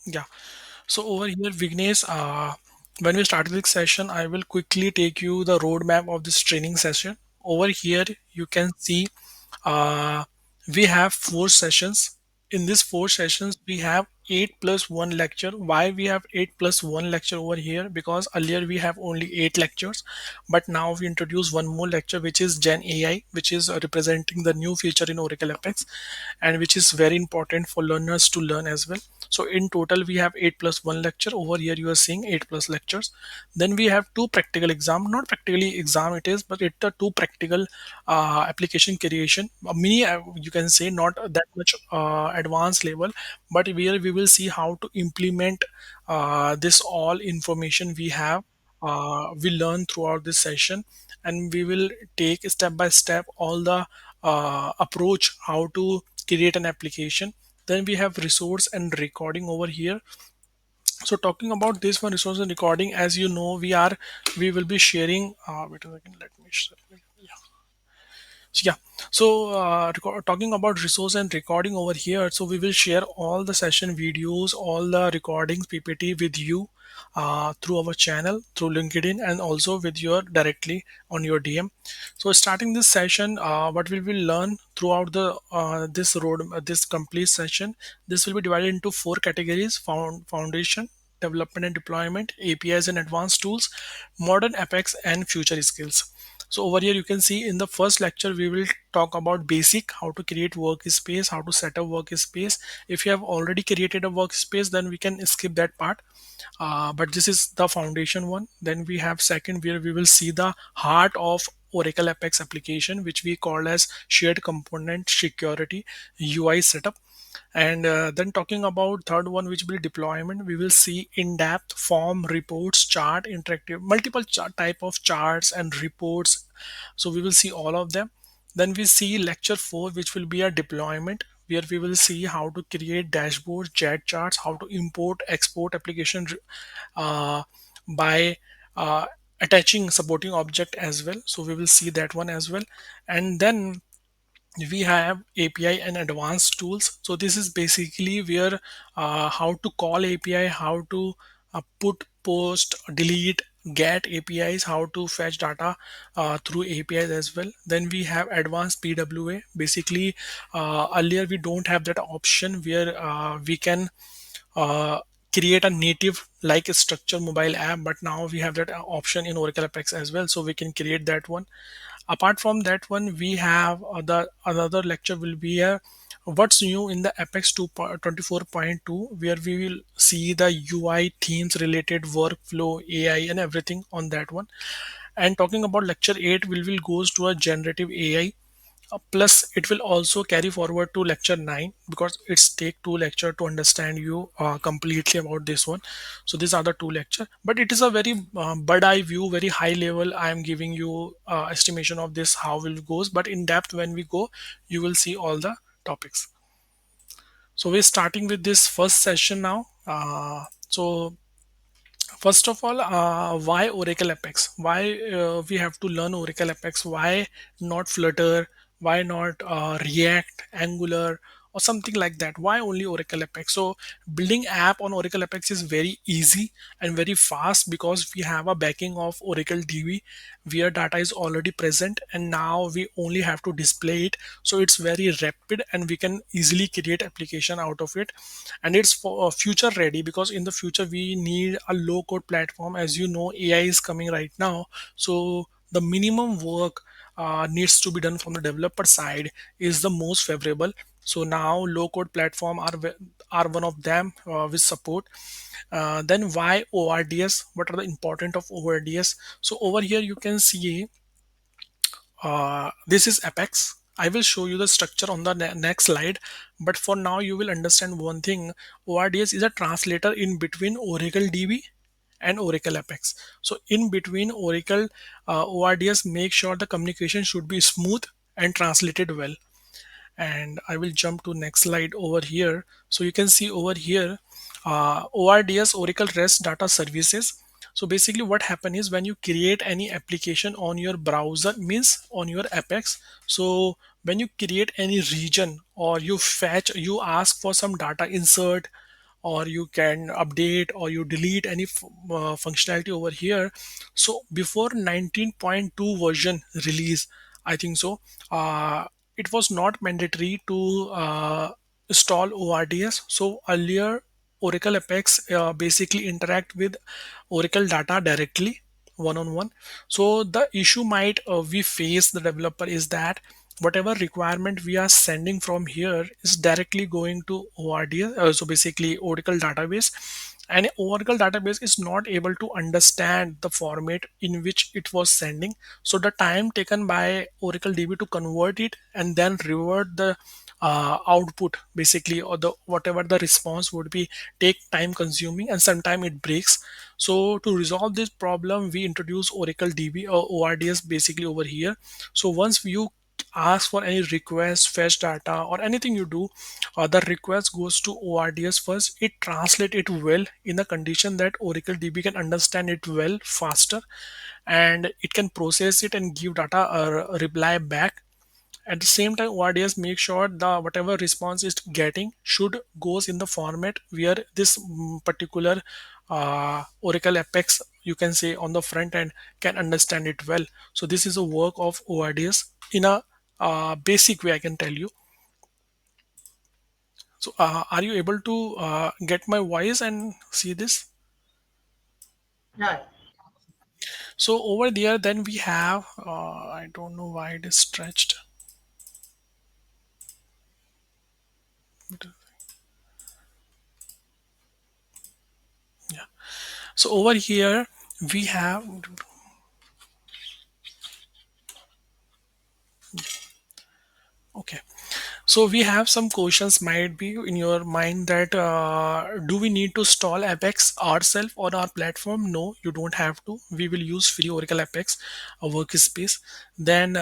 Yeah. So over here, Vignesh, when we start this session, I will quickly take you the roadmap of this training session. Over here, you can see uh, we have 4 sessions. In these 4 sessions, we have 8 plus 1 lecture. Why we have 8 plus 1 lecture over here? Because earlier we have only 8 lectures, but now we introduce one more lecture, which is Gen AI, which is representing the new feature in Oracle Apex, and which is very important for learners to learn as well. So in total, we have 8 plus 1 lecture. Over here, you are seeing 8 plus lectures. Then we have two practical exam, not practically exam it is, but it's a two practical application creation, a mini, you can say, not that much advanced level, but where we will see how to implement this all information we have. We learn throughout this session, and we will take step by step all the approach how to create an application. Then we have resource and recording over here. So talking about this one, resource and recording, as you know, we will be sharing. Wait a second, let me share. So yeah, so talking about resource and recording over here, so we will share all the session videos, all the recordings, PPT with you through our channel, through LinkedIn, and also with your directly on your DM. So starting this session, what we will learn throughout the this complete session, this will be divided into 4 categories: foundation, development and deployment, APIs and advanced tools, modern Apex, and future skills. So over here you can see in the first lecture we will talk about basic, how to create workspace, how to set up workspace. If you have already created a workspace, then we can skip that part. But this is the foundation one. Then we have second, where we will see the heart of Oracle Apex application, which we call as shared component security UI setup. And then talking about third one, which will be deployment, we will see in-depth form, reports, chart, interactive, multiple chart type of charts and reports. So we will see all of them. Then we see lecture 4, which will be a deployment, where we will see how to create dashboards, jet charts, how to import, export application uh, by attaching supporting object as well. So we will see that one as well. And then we have API and advanced tools. So this is basically where how to call API, how to put, post, delete, get APIs, how to fetch data through APIs as well. Then we have advanced PWA. Basically, earlier we don't have that option where we can uh, create a native like a structure mobile app, but now we have that option in Oracle Apex as well, so we can create that one. Apart from that one, we have other another lecture will be a what's new in the Apex 24.2, where we will see the UI themes related workflow, AI, and everything on that one. And talking about lecture 8, we will goes to a generative AI. Plus, it will also carry forward to lecture 9, because it's take 2 lecture to understand you completely about this one. So these are the 2 lecture, but it is a very bird eye view, very high level. I am giving you estimation of this how will goes, but in depth when we go, you will see all the topics. So we're starting with this first session now. So first of all, why Oracle Apex? Why we have to learn Oracle Apex? Why not Flutter? Why not React, Angular, or something like that? Why only Oracle Apex? So building app on Oracle Apex is very easy and very fast, because we have a backing of Oracle DB, where data is already present, and now we only have to display it. So it's very rapid, and we can easily create application out of it. And it's for future ready, because in the future we need a low code platform. As you know, AI is coming right now, so the minimum work needs to be done from the developer side is the most favorable. So now low code platform are one of them with support. Then why ORDS? What are the important of ORDS? So over here you can see this is Apex. I will show you the structure on the next slide, but for now you will understand one thing. ORDS is a translator in between Oracle DB and Oracle Apex. So in between Oracle, ORDS make sure the communication should be smooth and translated well. And I will jump to next slide over here. So you can see over here, ORDS, Oracle REST Data Services. So basically what happen is, when you create any application on your browser, means on your Apex, so when you create any region, or you ask for some data insert, or you can update or you delete any functionality over here. So before 19.2 version release, I think so, it was not mandatory to install ORDS. So earlier Oracle Apex basically interact with Oracle data directly, one on one. So the issue might we face the developer is that whatever requirement we are sending from here is directly going to ORDS, so basically Oracle database, and Oracle database is not able to understand the format in which it was sending. So the time taken by Oracle DB to convert it and then revert the output basically, or the whatever the response would be, take time consuming, and sometime it breaks. So to resolve this problem, we introduce Oracle DB or ORDS basically over here. So once you ask for any request, fetch data, or anything you do, the request goes to ORDS first. It translates it well in a condition that Oracle DB can understand it well faster, and it can process it and give data a reply back. At the same time, ORDS make sure the whatever response is getting should goes in the format where this particular Oracle Apex, you can say, on the front end can understand it well. So this is a work of ORDS in a basic way, I can tell you. So are you able to get my voice and see this? Yeah, So over there, then we have I don't know why it is stretched. Yeah. So over here we have, okay. So we have some questions might be in your mind that do we need to install Apex ourselves on our platform? No, you don't have to. We will use free Oracle Apex, a workspace. Then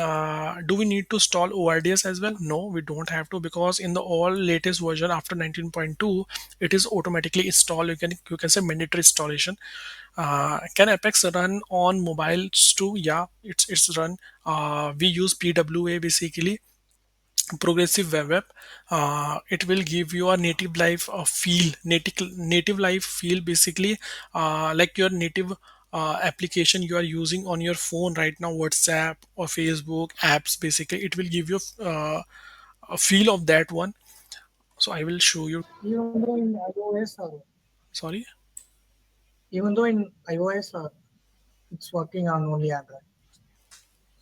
do we need to install ORDS as well? No, we don't have to, because in the all latest version after 19.2, it is automatically installed. You can say mandatory installation. Can Apex run on mobiles too? Yeah, it's run. We use PWA basically, progressive web app. It will give you a native life feel, native life feel basically, like your native application you are using on your phone right now, WhatsApp or Facebook apps. Basically it will give you a feel of that one. So I will show you. even though in iOS, Sorry. even though in iOS, it's working on only Android.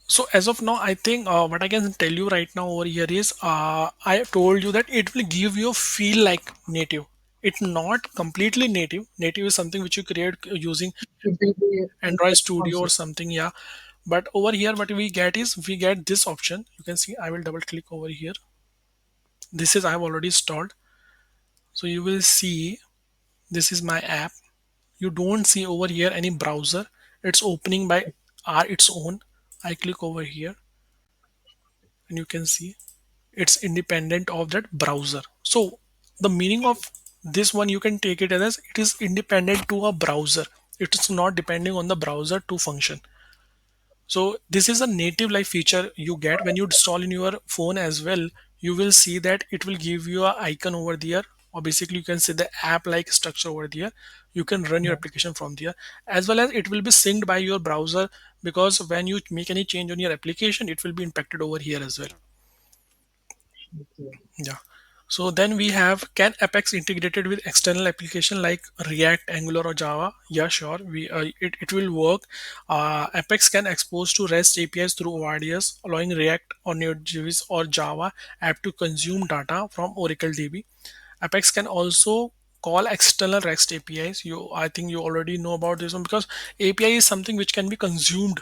So as of now, I think what I can tell you right now over here is, I told you that it will give you a feel like native. It's not completely native. Native is something which you create using It will be Android Studio or responsive. something, yeah. But over here, what we get is we get this option. You can see. I will double click over here. This is I have already installed. So you will see this is my app. You don't see over here any browser. It's opening by its own. I click over here and you can see it's independent of that browser. So the meaning of this one, you can take it as it is independent to a browser. It is not depending on the browser to function. So this is a native live feature you get when you install in your phone as well. You will see that it will give you a icon over there, or basically you can see the app like structure over there. You can run your Yeah. application from there, as well as it will be synced by your browser, because when you make any change on your application, it will be impacted over here as well. Okay. Yeah. So then we have, can Apex integrated with external application like React, Angular, or Java? Yeah, sure. It will work. Apex can expose to REST APIs through ORDS, allowing React or Node.js or Java app to consume data from Oracle DB. Apex can also call external REST APIs. I think you already know about this one, because API is something which can be consumed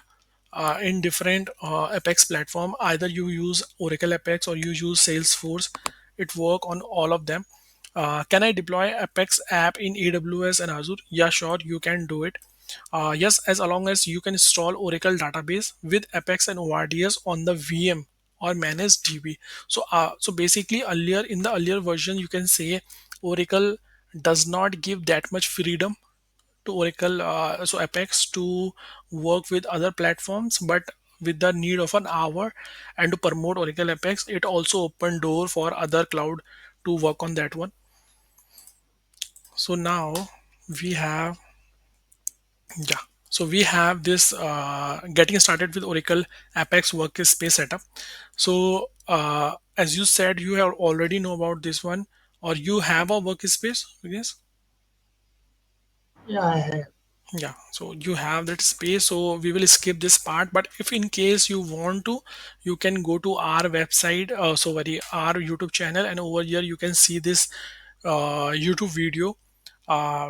in different Apex platform. Either you use Oracle Apex or you use Salesforce. It work on all of them. Can I deploy Apex app in AWS and Azure? Yeah, sure, you can do it. Yes, as long as you can install Oracle database with Apex and ORDS on the VM or manage DB. So basically, earlier in the earlier version, you can say Oracle does not give that much freedom to Oracle, so Apex to work with other platforms, but with the need of an hour and to promote Oracle Apex, it also opened door for other cloud to work on that one. So now we have, yeah. So we have this getting started with Oracle Apex Workspace setup. So as you said, you have already know about this one, or you have a workspace, yes? Yeah, I have. Yeah, so you have that space, so we will skip this part. But if in case you want to, you can go to our website, our YouTube channel, and over here you can see this YouTube video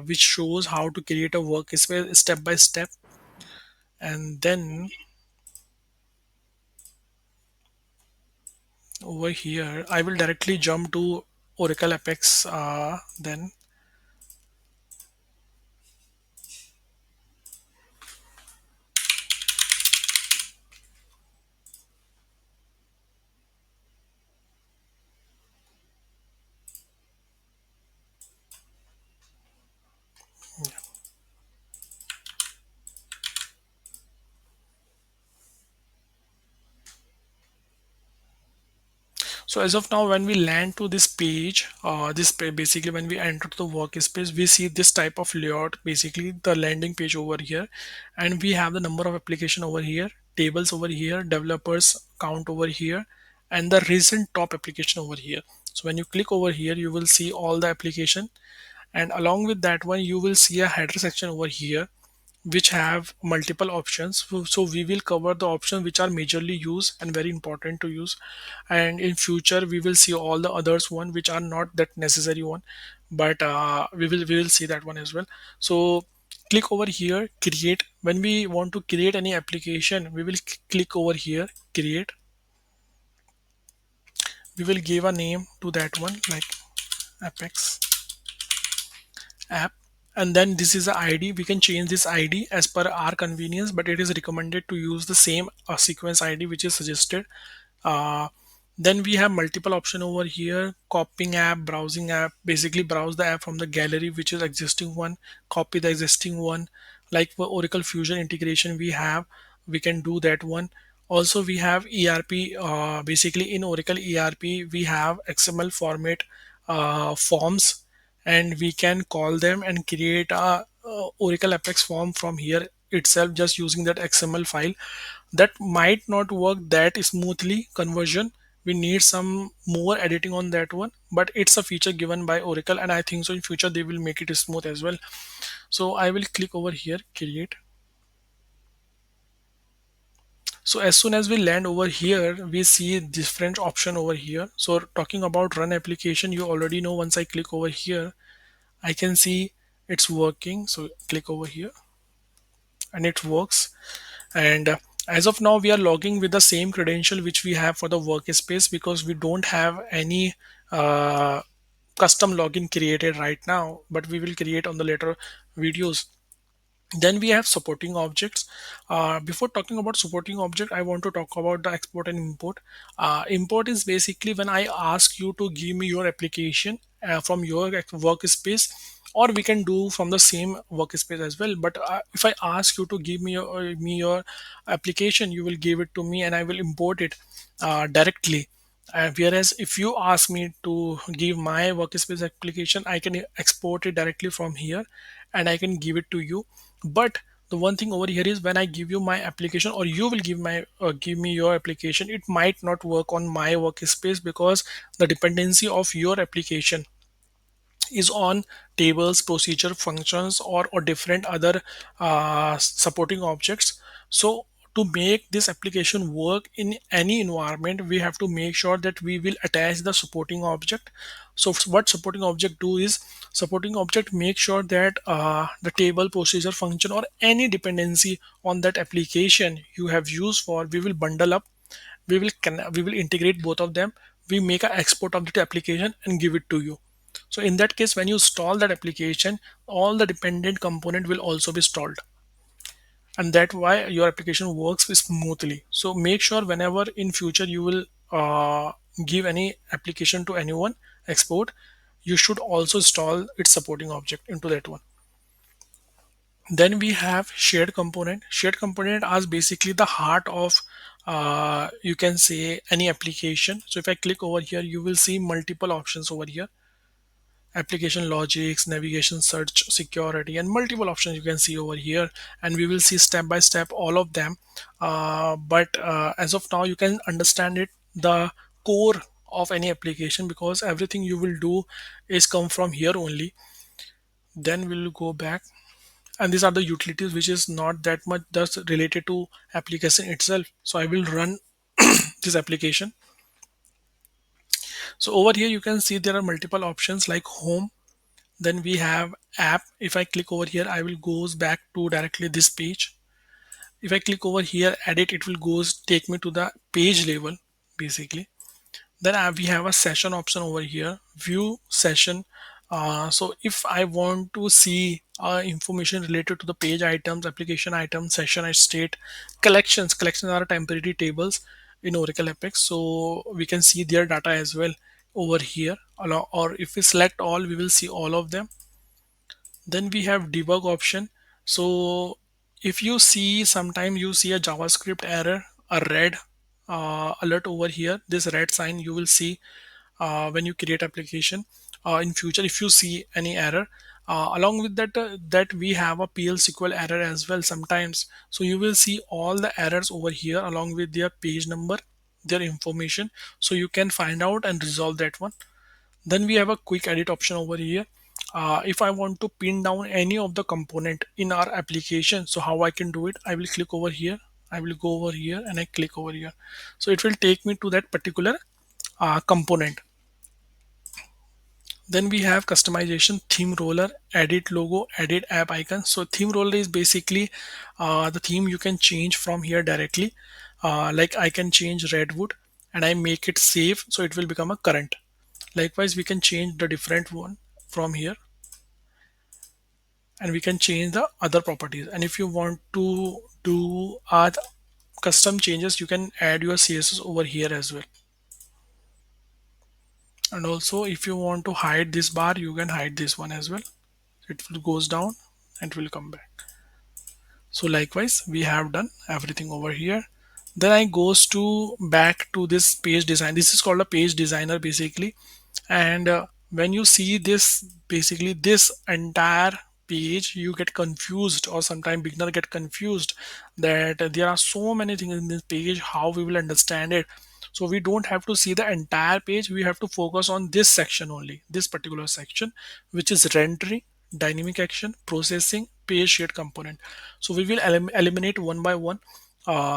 which shows how to create a workspace step by step. And then over here I will directly jump to Oracle Apex. Then So as of now, when we land to this page, basically when we enter the workspace, we see this type of layout, basically the landing page over here, and we have the number of application over here, tables over here, developers count over here, and the recent top application over here. So when you click over here, you will see all the application, and along with that one, you will see a header section over here which have multiple options. So we will cover the options which are majorly used and very important to use, and in future we will see all the others one which are not that necessary one, but we will see that one as well. So click over here, create. When we want to create any application, we will click over here, create. We will give a name to that one like Apex app, and then this is the id. We can change this id as per our convenience, but it is recommended to use the same sequence id which is suggested. uh, then we have multiple option over here: copying app, browsing app. Basically browse the app from the gallery which is existing one, copy the existing one. Like for Oracle Fusion integration we have, we can do that one. Also we have ERP. Basically in Oracle ERP we have XML format forms, and we can call them and create a Oracle Apex form from here itself just using that XML file. That might not work that smoothly conversion. We need some more editing on that one, but it's a feature given by Oracle, and I think so in future they will make it smooth as well. So I will click over here, create. So as soon as we land over here, we see different option over here. So talking about run application, you already know, once I click over here I can see it's working. So click over here and it works. And as of now we are logging with the same credential which we have for the workspace, because we don't have any uh, custom login created right now, but we will create on the later videos. Then we have supporting objects. Before talking about supporting object, I want to talk about the export and import. Import is basically when I ask you to give me your application from your workspace, or we can do from the same workspace as well. But if I ask you to give me your application, you will give it to me and I will import it directly. Whereas if you ask me to give my workspace application, I can export it directly from here and I can give it to you. But the one thing over here is, when I give you my application, or you will give me your application, it might not work on my workspace, because the dependency of your application is on tables, procedure, functions, or different other supporting objects. So to make this application work in any environment, we have to make sure that we will attach the supporting object. So what supporting object do is, supporting object make sure that the table, procedure, function, or any dependency on that application you have used for, we will bundle up. We will integrate both of them. We make an export of the application and give it to you. So in that case, when you install that application, all the dependent component will also be installed, and that why your application works smoothly. So make sure whenever in future you will give any application to anyone, export, you should also install its supporting object into that one. Then we have shared component. Shared component are basically the heart of you can say any application. So if I click over here, you will see multiple options over here. application logics, navigation, search, security, and multiple options you can see over here. And we will see step by step all of them. But as of now, you can understand it, the core of any application, because everything you will do is come from here only. Then we'll go back, and these are the utilities which is not that much that's related to application itself. So I will run this application. So over here you can see there are multiple options like home. Then we have app. If I click over here, I will goes back to directly this page. If I click over here edit, it will goes take me to the page level basically. Then we have a session option over here, view session. So if I want to see information related to the page items, application items, session state, collections are temporary tables in Oracle Apex, so we can see their data as well over here. Or if we select all, we will see all of them. Then we have debug option. So if you see, sometimes you see a JavaScript error, a red alert over here, this red sign you will see when you create application. In future, if you see any error, along with that, that we have a PL SQL error as well sometimes. So you will see all the errors over here along with their page number, their information. So you can find out and resolve that one. Then we have a quick edit option over here. If I want to pin down any of the component in our application, so how I can do it, I will click over here, I will go over here and I click over here. So it will take me to that particular component. Then we have customization, theme roller, edit logo, edit app icon. So theme roller is basically the theme you can change from here directly. Like I can change redwood and I make it save, so it will become a current. Likewise, we can change the different one from here, and we can change the other properties. And if you want to do custom changes, you can add your CSS over here as well. And also, if you want to hide this bar, you can hide this one as well. It will goes down and will come back. So likewise, we have done everything over here. Then I goes to back to this page design. This is called a page designer basically. And when you see this, basically this entire page, you get confused, or sometimes beginner get confused that there are so many things in this page, how we will understand it. So we don't have to see the entire page, we have to focus on this section only, this particular section, which is rendering, dynamic action, processing, page shared component. So we will eliminate one by one.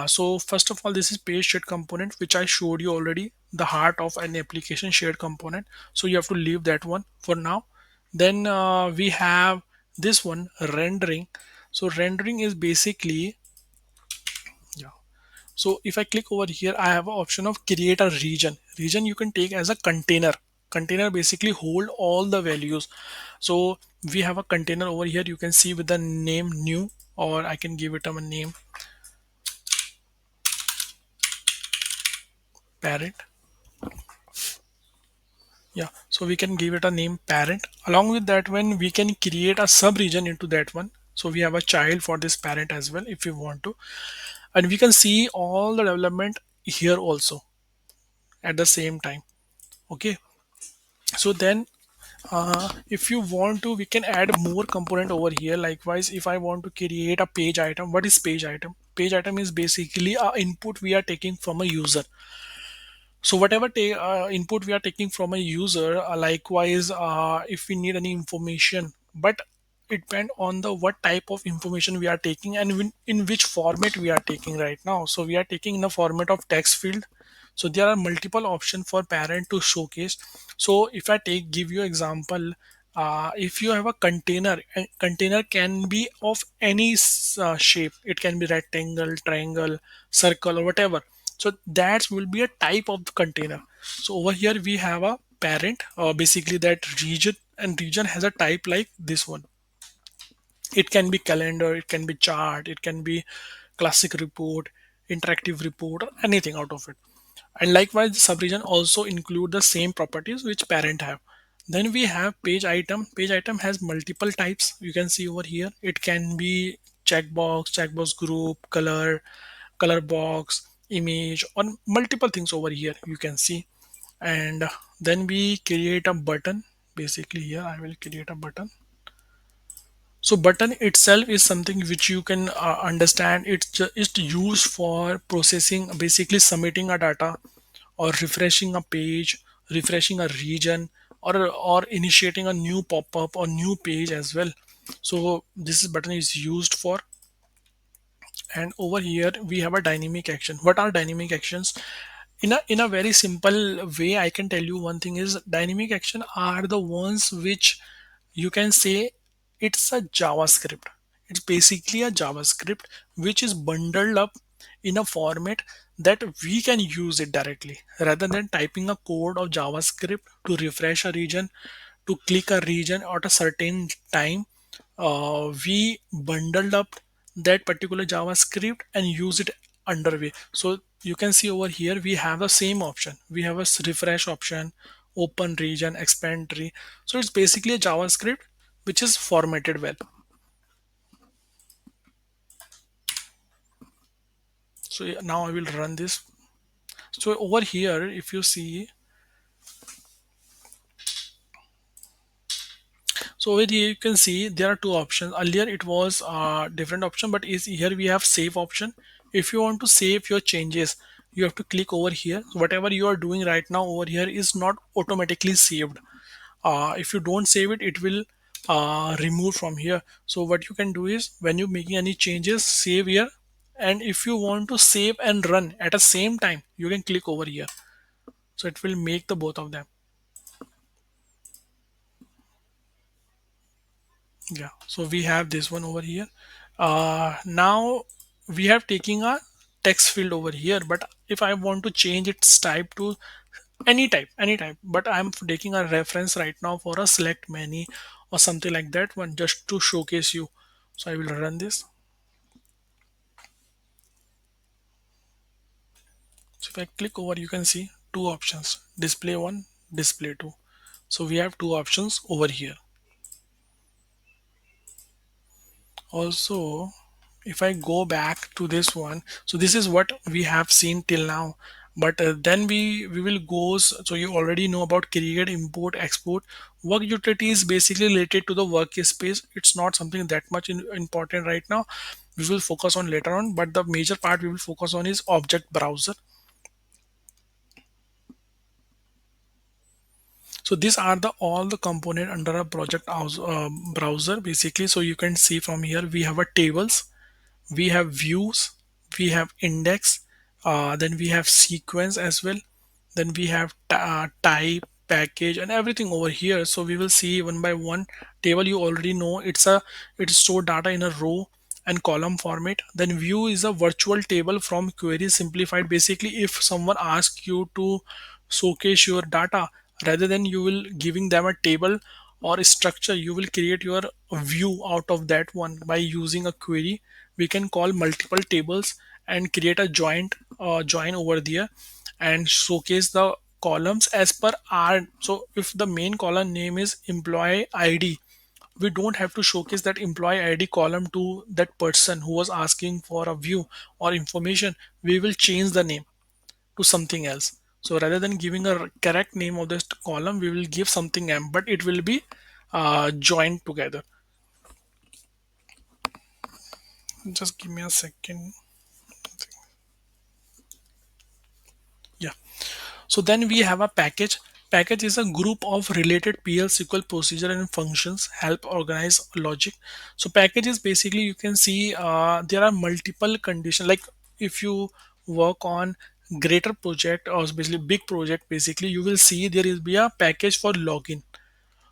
So first of all, this is page shared component, which I showed you already, the heart of an application shared component. So you have to leave that one for now. Then we have this one, rendering. So rendering is basically, yeah. So if I click over here, I have an option of create a region. Region you can take as a container. Container basically hold all the values. So we have a container over here. You can see with the name new, or I can give it a name parent. Yeah, so we can give it a name parent. Along with that one, we can create a sub region into that one. So we have a child for this parent as well if we want to. And we can see all the development here also at the same time. Okay. So then if you want to, we can add more component over here. Likewise, if I want to create a page item, what is page item? Page item is basically a input we are taking from a user. So whatever input we are taking from a user, likewise, if we need any information, but it depend on the what type of information we are taking and in which format we are taking right now. So we are taking in the format of text field. So there are multiple options for parent to showcase. So if I take give you example, if you have a container, a container can be of any shape. It can be rectangle, triangle, circle, or whatever. So that will be a type of the container. So over here we have a parent, basically that region, and region has a type like this one. It can be calendar, it can be chart, it can be classic report, interactive report, or anything out of it. And likewise, the subregion also include the same properties which parent have. Then we have page item. Page item has multiple types. You can see over here. It can be checkbox, checkbox group, color box, image, or multiple things over here. You can see. And then we create a button. Basically here I will create a button. So button itself is something which you can understand. It's used for processing, basically submitting a data, or refreshing a page, refreshing a region, or initiating a new pop-up or new page as well. So this button is used for. And over here we have a dynamic action. What are dynamic actions? In a very simple way, I can tell you one thing is, dynamic action are the ones which you can say it's a JavaScript. It's basically a JavaScript which is bundled up in a format that we can use it directly, rather than typing a code of JavaScript to refresh a region, to click a region at a certain time. We bundled up that particular JavaScript and use it underway. So you can see over here we have the same option. We have a refresh option, open region, expand tree. So it's basically a JavaScript which is formatted well. So now I will run this. So over here, if you see, so over here you can see there are two options. Earlier it was a different option, but is here we have save option. If you want to save your changes, you have to click over here. Whatever you are doing right now over here is not automatically saved. If you don't save it, it will remove from here. So what you can do is, when you're making any changes, save here. And if you want to save and run at the same time, you can click over here. So it will make the both of them. Yeah, so we have this one over here. Now we have taking a text field over here, but if I want to change its type to any type, but I'm taking a reference right now for a select many or something like that one, just to showcase you. So I will run this. So if I click over, you can see two options: display one, display two. So we have two options over here. Also, if I go back to this one, so this is what we have seen till now. But then we will go. So you already know about create, import, export. Work utility is basically related to the workspace. It's not something that much important right now. We will focus on later on, but the major part we will focus on is object browser. So these are the all the component under a browser basically. So you can see from here we have a tables, we have views, we have index, then we have sequence as well, then we have type, package, and everything over here. So we will see one by one. Table, you already know, it's store data in a row and column format. Then view is a virtual table from query simplified. Basically, if someone asks you to showcase your data, rather than you will giving them a table or a structure, you will create your view out of that one by using a query. We can call multiple tables and create a join over there and showcase the columns as per our. So if the main column name is employee id, we don't have to showcase that employee id column to that person who was asking for a view or information. We will change the name to something else. So rather than giving a correct name of this column, we will give something m, but it will be joined together. Just give me a second. Yeah. So then we have a package. Package is a group of related PL SQL procedure and functions help organize logic. So package is basically, you can see there are multiple conditions. Like if you work on greater project or basically big project, basically you will see there will be a package for login.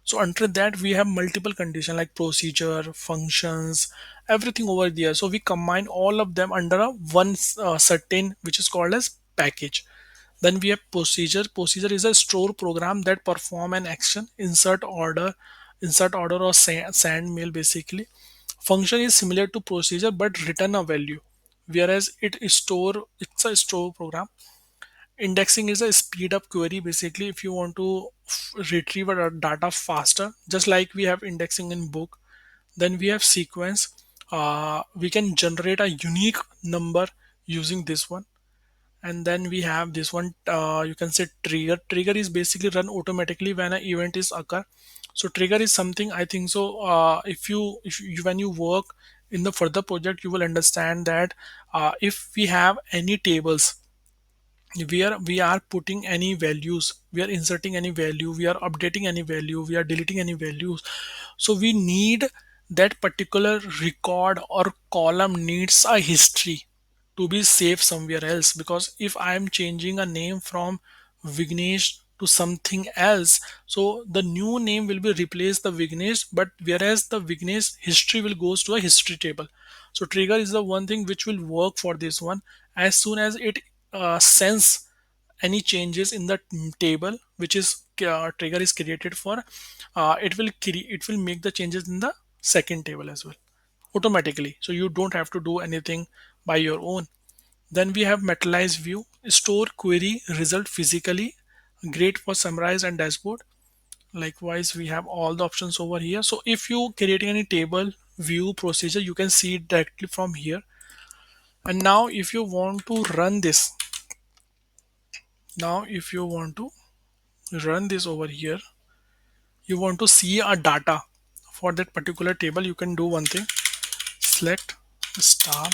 So under that we have multiple condition like procedure, functions, everything over there. So we combine all of them under a one certain, which is called as package. Then we have procedure. Procedure is a store program that perform an action, insert order or send mail basically. Function is similar to procedure but return a value, whereas it's a store program. Indexing is a speed up query basically. If you want to retrieve a data faster, just like we have indexing in book. Then we have sequence. We can generate a unique number using this one. And then we have this one, you can say trigger is basically run automatically when an event is occur. So trigger is something, I think so, if you when you work in the further project, you will understand that if we have any tables where we are putting any values, we are inserting any value, we are updating any value, we are deleting any values, so we need that particular record or column needs a history to be saved somewhere else. Because if I am changing a name from Vignesh to something else, so the new name will be replace the Vignesh, but whereas the Vignesh history will goes to a history table. So trigger is the one thing which will work for this one. As soon as it sense any changes in the table which is trigger is created for, it will make the changes in the second table as well automatically, so you don't have to do anything by your own. Then we have materialized view, store query result physically, great for summarize and dashboard. Likewise, we have all the options over here. So if you creating any table view procedure, you can see it directly from here. And now if you want to run this, now if you want to run this over here, you want to see a data for that particular table, you can do one thing, select star.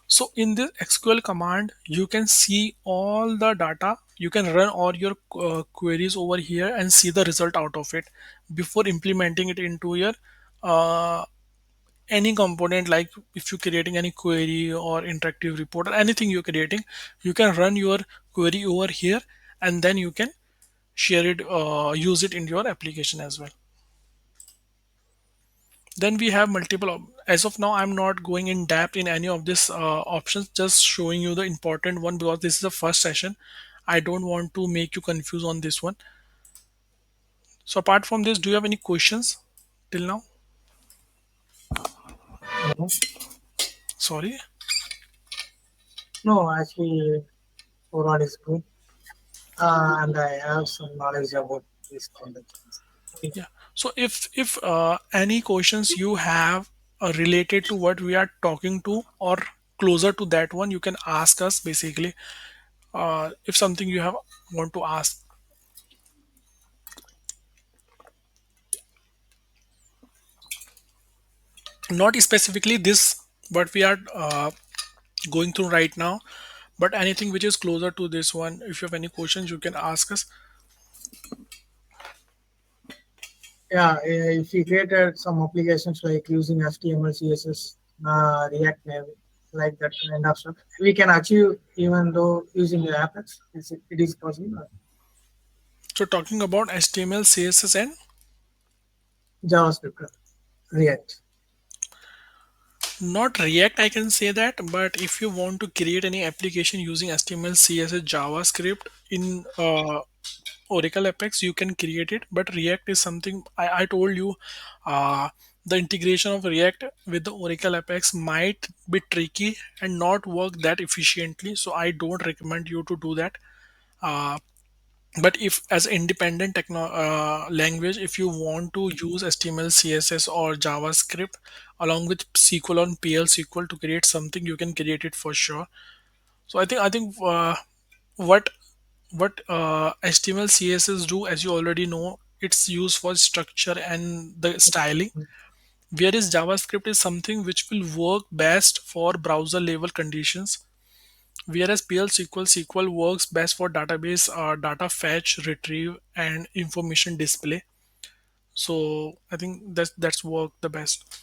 So in this SQL command, you can see all the data. You can run all your queries over here and see the result out of it before implementing it into your uh, any component. Like if you're creating any query or interactive report or anything you're creating, you can run your query over here, and then you can share it, use it in your application as well. Then we have multiple as of now, I'm not going in depth in any of these options, just showing you the important one because this is the first session. I don't want to make you confused on this one. So apart from this, do you have any questions till now? No, Sorry. no, actually, overall is good. And I have some knowledge about this context. Okay. Yeah, so if any questions you have related to what we are talking to or closer to that one, you can ask us basically, if something you have want to ask. Not specifically this what we are going through right now, but anything which is closer to this one, if you have any questions you can ask us. Yeah, if we created some applications like using HTML, CSS, React Native, like that kind of stuff, we can achieve even though using the Apex. It is possible. So talking about HTML, CSS, and JavaScript, React. not React, I can say that. But if you want to create any application using HTML, CSS, JavaScript in Oracle Apex, you can create it. But React is something I told you, the integration of React with the Oracle Apex might be tricky and not work that efficiently, so I don't recommend you to do that. uh, but if as independent language, if you want to use HTML, CSS, or JavaScript along with SQL on PL SQL to create something, you can create it for sure. So I think what HTML, CSS do, as you already know, it's used for structure and the styling, whereas JavaScript is something which will work best for browser level conditions, whereas PL SQL works best for database data fetch, retrieve, and information display. So I think that's work the best.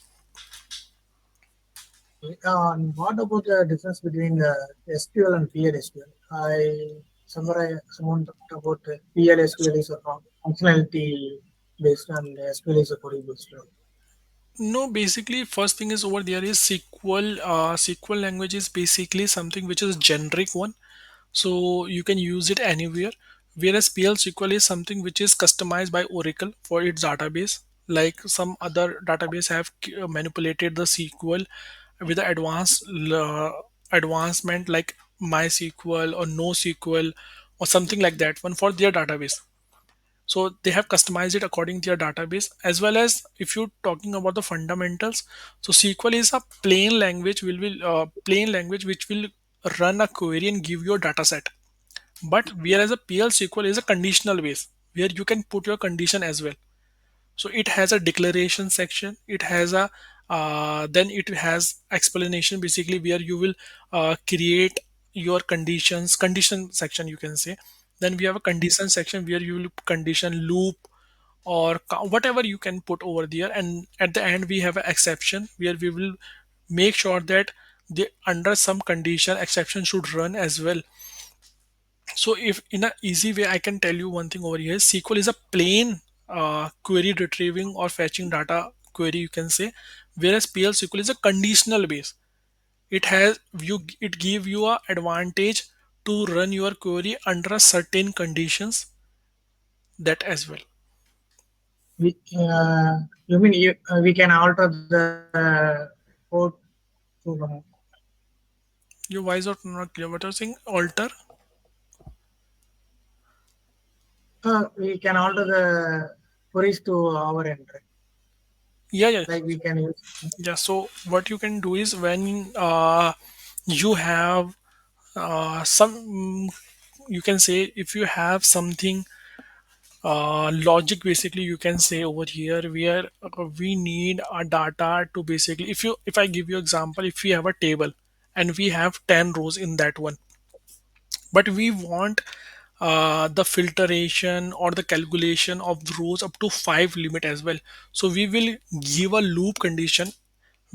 And what about the difference between SQL and PLSQL? Someone talked about PLSQL is a functionality based and SQL is a query based. No, basically, first thing is over there is SQL. SQL language is basically something which is generic one, so you can use it anywhere. Whereas PL SQL is something which is customized by Oracle for its database. Like some other database have manipulated the SQL with the advancement like MySQL or NoSQL or something like that one for their database. So they have customized it according to your database. As well as if you're talking about the fundamentals, so SQL is a plain language which will run a query and give you a data set. But whereas a PL SQL is a conditional base where you can put your condition as well. So it has a declaration section, it has a then it has explanation basically where you will create your condition section you can say. Then we have a condition section where you will condition loop or whatever you can put over there, and at the end we have an exception where we will make sure that the under some condition exception should run as well. So if in a easy way I can tell you one thing over here, SQL is a plain query retrieving or fetching data query you can say, whereas PL SQL is a conditional base. It has you it give you a advantage to run your query under a certain conditions that as well. We, you mean we can alter the code to Your voice are not clear. What are you saying? Alter? we can alter the queries to our end, right? Yeah, yeah, Like we can use. yeah. So what you can do is when you have some, you can say if you have something logic basically you can say over here where we need a data to basically if I give you example, if we have a table and we have 10 rows in that one, but we want the filtration or the calculation of the rows up to 5 limit as well. So we will give a loop condition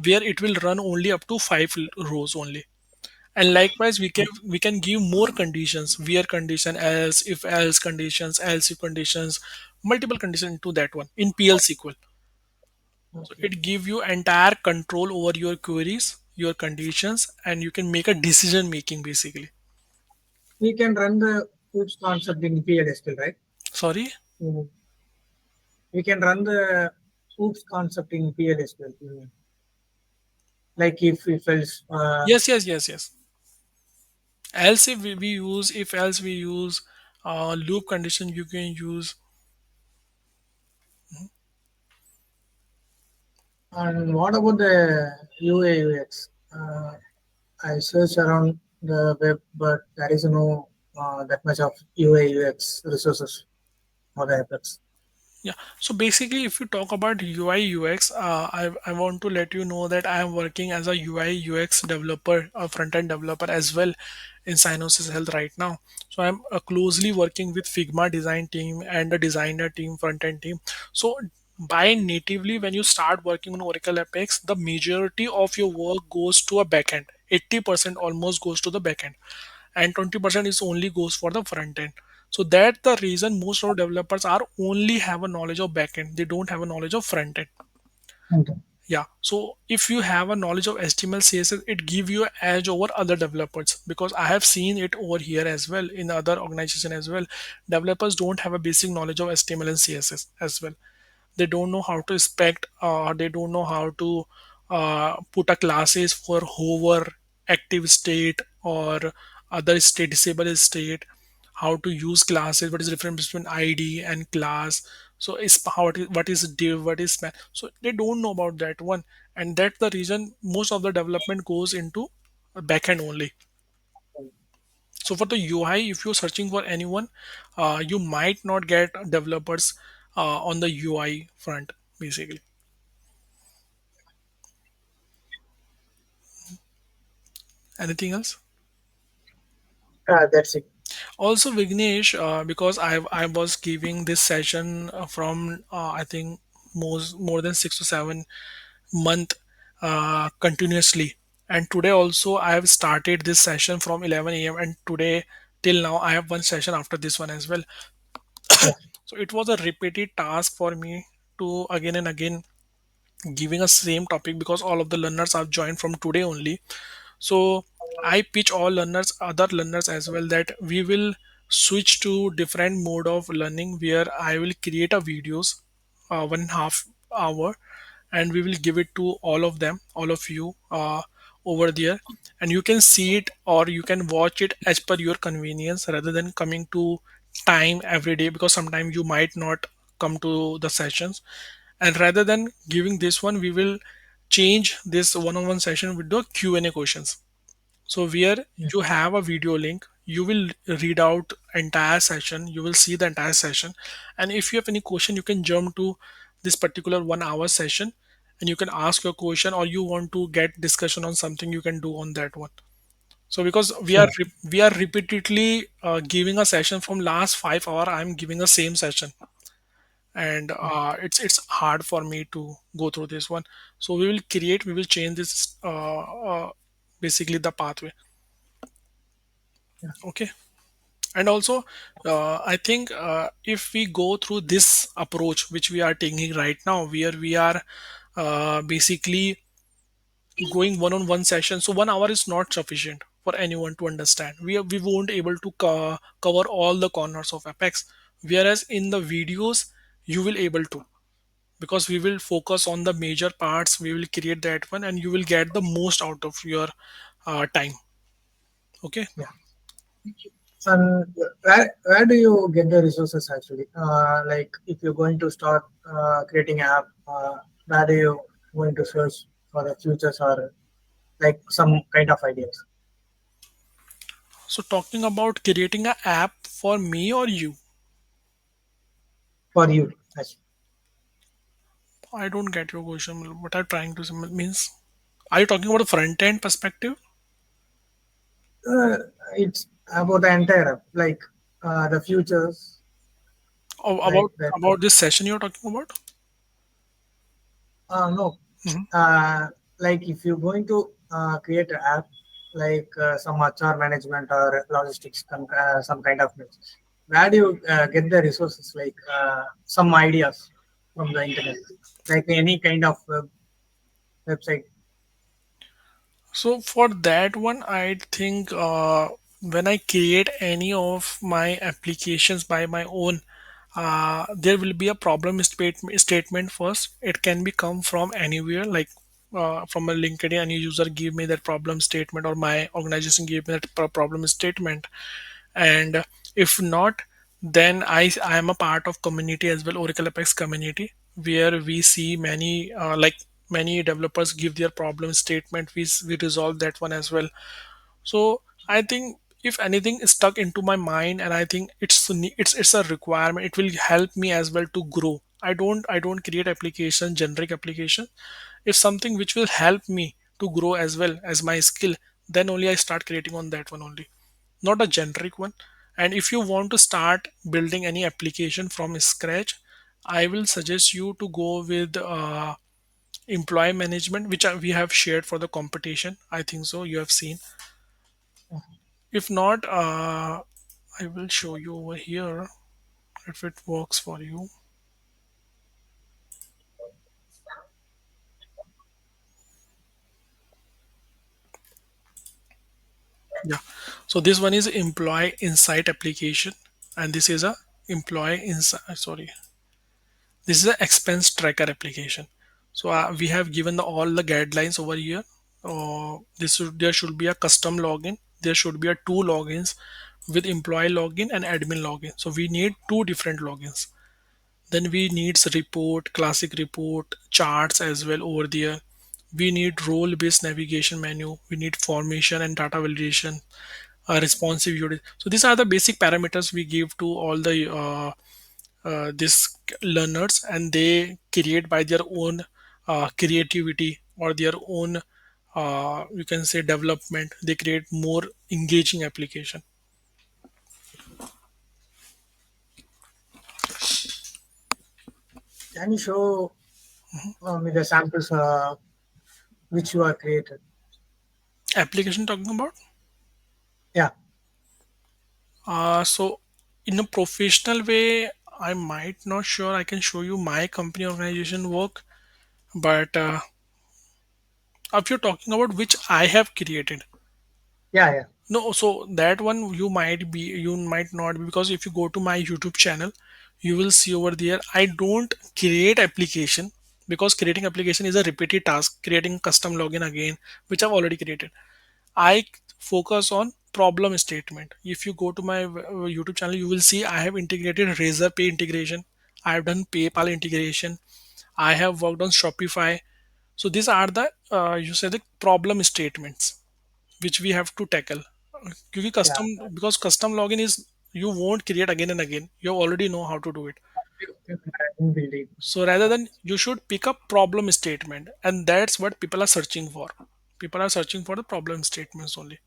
where it will run only up to 5 rows only. And likewise we can give more conditions, where condition, else, if else conditions, else if conditions, multiple conditions into that one in PL SQL. So Okay. it give you entire control over your queries, your conditions, and you can make a decision making basically. We can run the oops concept in PLSQL, right? Sorry. Mm. We can run the oops concept in PLSQL. Like if else. Yes, yes, yes, yes. Else if we use, if else we use loop condition, you can use. And what about the UI UX? I search around the web, but there is no that much of UI UX resources for the Apex. Yeah. So basically, if you talk about UI UX, I want to let you know that I am working as a UI UX developer, a front end developer as well in Synosis Health right now. So I'm closely working with Figma design team and the designer team, front end team. So by natively, when you start working on Oracle Apex, the majority of your work goes to a backend. 80% almost goes to the backend, and 20% is only goes for the front end. So that's the reason most of developers are only have a knowledge of backend, they don't have a knowledge of front end. Okay. Yeah, so if you have a knowledge of HTML CSS, it give you an edge over other developers, because I have seen it over here as well in other organization as well. Developers don't have a basic knowledge of HTML and CSS as well. They don't know how to inspect, they don't know how to put a classes for hover, active state, or other state, disable state, how to use classes, what is the difference between id and class. So is how it is, what is div, what is span, so they don't know about that one. And that's the reason most of the development goes into a backend only. So for the UI, if you're searching for anyone, you might not get developers on the UI front, basically. Anything else? That's it. Also, Vignesh, because I was giving this session from I think more than 6 to 7 month continuously, and today also I have started this session from 11 a.m. and today till now I have one session after this one as well. Yeah. So it was a repeated task for me to again and again giving a same topic, because all of the learners have joined from today only. So I pitch all learners, other learners as well, that we will switch to different mode of learning where I will create a videos 1.5 hour, and we will give it to all of them, all of you over there, and you can see it or you can watch it as per your convenience rather than coming to time every day, because sometimes you might not come to the sessions. And rather than giving this one, we will change this one-on-one session with the Q&A questions. So where yeah, you have a video link, you will read out entire session, you will see the entire session, and if you have any question, you can jump to this particular 1 hour session, and you can ask your question, or you want to get discussion on something, you can do on that one. So because sure. we are repeatedly giving a session from last 5 hour, I'm giving a same session, and Yeah, it's hard for me to go through this one. So we will change this basically the pathway. yeah. Okay. And also I think if we go through this approach which we are taking right now, where we are basically going one-on-one session, so 1 hour is not sufficient for anyone to understand. We won't able to cover all the corners of apex, whereas in the videos you will able to, because we will focus on the major parts, we will create that one, and you will get the most out of your time. Okay. Yeah. And where do you get the resources actually? Like if you're going to start creating app, where do you going to search for the futures or like some kind of ideas So talking about creating an app for me or you, for you? Actually, I don't get your question. What I'm trying to say means, are you talking about a front end perspective, uh, it's about the entire app, like the futures, or like that. about this session you're talking about? No, Mhm. uh, like if you're going to create an app, like some HR management or logistics, some kind of things, where do you get the resources? Like some ideas from the internet, like any kind of website So for that one, I think when I create any of my applications by my own, there will be a statement first. It can be come from anywhere, like from a LinkedIn, any user give me that problem statement, or my organization give me that problem statement. And if not, then I am a part of community as well, Oracle Apex community, where we see many many developers give their problem statement, we resolve that one as well. So I think if anything is stuck into my mind, and I think it's a requirement, it will help me as well to grow. I don't create application, generic application. If something which will help me to grow as well as my skill, then only I start creating on that one only, not a generic one. And if you want to start building any application from scratch, I will suggest you to go with employee management, which we have shared for the competition. I think so. You have seen. If not, I will show you over here if it works for you. Yeah. So this one is employee insight application, and this is a employee insight. Sorry, this is an expense tracker application. So we have given all the guidelines over here. There should be a custom login. There should be a two logins with employee login and admin login. So we need two different logins. Then we needs report, classic report, charts as well over there. We need role-based navigation menu. We need formation and data validation, responsive UD. So these are the basic parameters we give to all the these learners, and they create by their own creativity, or their own you can say development. They create more engaging application. can you show me the samples which you are created? Application talking about. Yeah, So in a professional way, I might not sure I can show you my company organization work, but if you're talking about which I have created, yeah, yeah, no, so that one you might not be, because if you go to my YouTube channel, you will see over there I don't create application, because creating application is a repeated task, creating custom login again, which I've already created. I focus on problem statement. If you go to my YouTube channel, you will see I have integrated Razor Pay integration. I have done PayPal integration. I have worked on Shopify. So these are the you say the problem statements. which we have to tackle. क्योंकि Yeah. custom, because custom login is, you won't create again and again, you already know how to do it. Building. So rather than, you should pick up problem statement, and that's what people are searching for. People are searching for the problem statements only.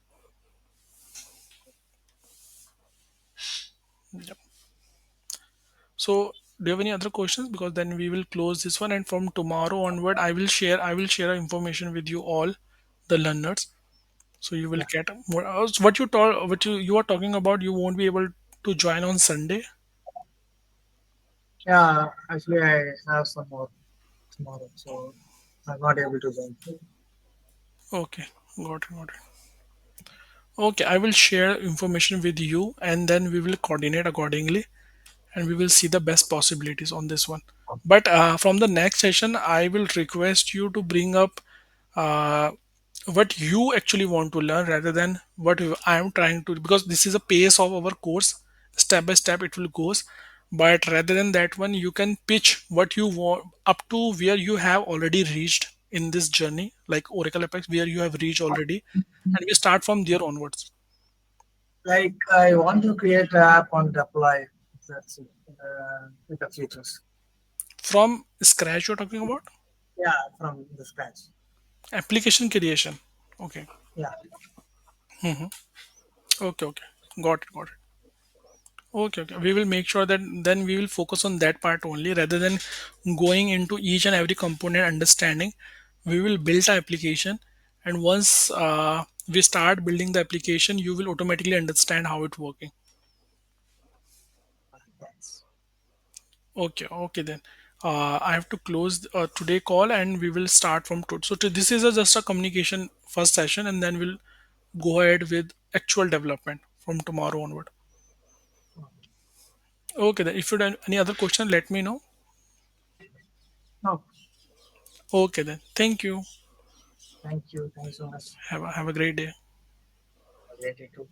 Yep. So do you have any other questions? Because then we will close this one, and from tomorrow onward I will share information with you all, the learners. So you will Yeah. get more. What you told, what you are talking about, you won't be able to join on Sunday. Yeah. Actually, I have some more tomorrow, so I'm not able to join. Okay, got it. Okay, I will share information with you, and then we will coordinate accordingly, and we will see the best possibilities on this one. But from the next session, I will request you to bring up uh, what you actually want to learn rather than what I am trying to, because this is a pace of our course, step by step it will goes. But rather than that one, you can pitch what you want up to where you have already reached in this journey, like Oracle Apex, where you have reached already, and we start from there onwards. Like I want to create an app on deploy. That's it. With the features. From scratch you're talking about? Yeah, from the scratch. Application creation. Okay. Yeah. Hmm. Okay, okay. Got it. Okay, okay. We will make sure that then we will focus on that part only rather than going into each and every component understanding. We will build the application, and once we start building the application, you will automatically understand how it's working. Yes. Okay, okay then. I have to close today call, and we will start from today. So this is just a communication first session, and then we'll go ahead with actual development from tomorrow onward. Okay then. If you have any other question, let me know. No. Okay then. Thank you. Thank you. Thank you so much. Have a great day. Have a great day too.